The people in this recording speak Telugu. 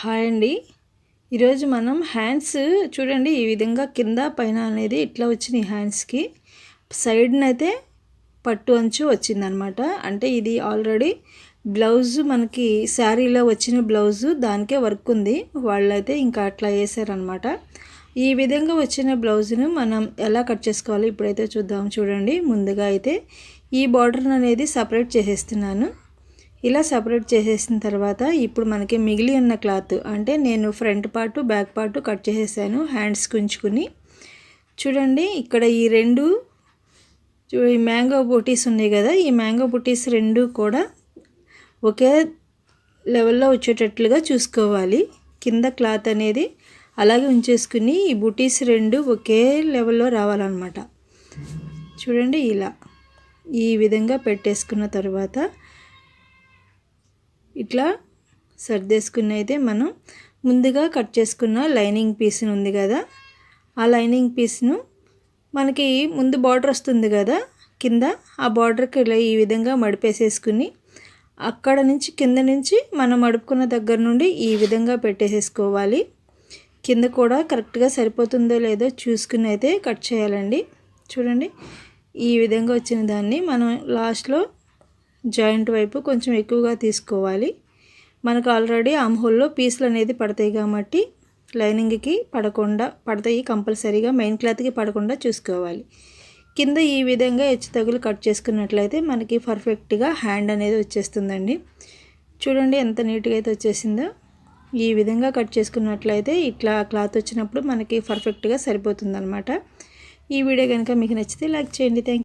హాయ్ అండి. ఈరోజు మనం హ్యాండ్స్ చూడండి, ఈ విధంగా కింద పైన అనేది ఇట్లా వచ్చినాయి. హ్యాండ్స్కి సైడ్నైతే పట్టు అంచు వచ్చిందనమాట. అంటే ఇది ఆల్రెడీ బ్లౌజ్, మనకి శారీలో వచ్చిన బ్లౌజు, దానికే వర్క్ ఉంది. వాళ్ళైతే ఇంకా అట్లా వేసారనమాట. ఈ విధంగా వచ్చిన బ్లౌజ్ను మనం ఎలా కట్ చేసుకోవాలి ఇప్పుడైతే చూద్దాం. చూడండి, ముందుగా అయితే ఈ బార్డర్ అనేది సపరేట్ చేసేస్తున్నాను. ఇలా సపరేట్ చేసేసిన తర్వాత ఇప్పుడు మనకి మిగిలి ఉన్న క్లాత్, అంటే నేను front part back part cut చేసేసాను హ్యాండ్స్కి ఉంచుకుని. చూడండి, ఇక్కడ ఈ రెండు మ్యాంగో బూటీస్ ఉన్నాయి కదా, ఈ మ్యాంగో బూటీస్ రెండు కూడా ఒకే లెవెల్లో వచ్చేటట్లుగా చూసుకోవాలి. కింద క్లాత్ అనేది అలాగే ఉంచేసుకుని ఈ బూటీస్ రెండు ఒకే లెవెల్లో రావాలన్నమాట. చూడండి, ఇలా ఈ విధంగా పెట్టేసుకున్న తర్వాత ఇట్లా సర్దేసుకుని అయితే మనం ముందుగా కట్ చేసుకున్న లైనింగ్ పీస్ ఉంది కదా, ఆ లైనింగ్ పీస్ను మనకి ముందు బార్డర్ వస్తుంది కదా కింద, ఆ బార్డర్కి ఇలా ఈ విధంగా మడిపేసేసుకుని అక్కడ నుంచి కింద నుంచి మనం మడుపుకున్న దగ్గర నుండి ఈ విధంగా పెట్టేసేసుకోవాలి. కింద కూడా కరెక్ట్గా సరిపోతుందో లేదో చూసుకుని అయితే కట్ చేయాలండి. చూడండి, ఈ విధంగా వచ్చిన దాన్ని మనం లాస్ట్లో జాయింట్ వైపు కొంచెం ఎక్కువగా తీసుకోవాలి. మనకు ఆల్రెడీ ఆమ్ హోల్లో పీసులు అనేది పడతాయి కాబట్టి లైనింగ్కి పడతాయి కంపల్సరీగా, మెయిన్ క్లాత్కి పడకుండా చూసుకోవాలి. కింద ఈ విధంగా హెచ్చు తగులు కట్ చేసుకున్నట్లయితే మనకి పర్ఫెక్ట్గా హ్యాండ్ అనేది వచ్చేస్తుందండి. చూడండి ఎంత నీట్గా అయితే వచ్చేసిందో. ఈ విధంగా కట్ చేసుకున్నట్లయితే ఇట్లా క్లాత్ వచ్చినప్పుడు మనకి పర్ఫెక్ట్గా సరిపోతుందన్నమాట. ఈ వీడియో కనుక మీకు నచ్చితే లైక్ చేయండి. Thank you.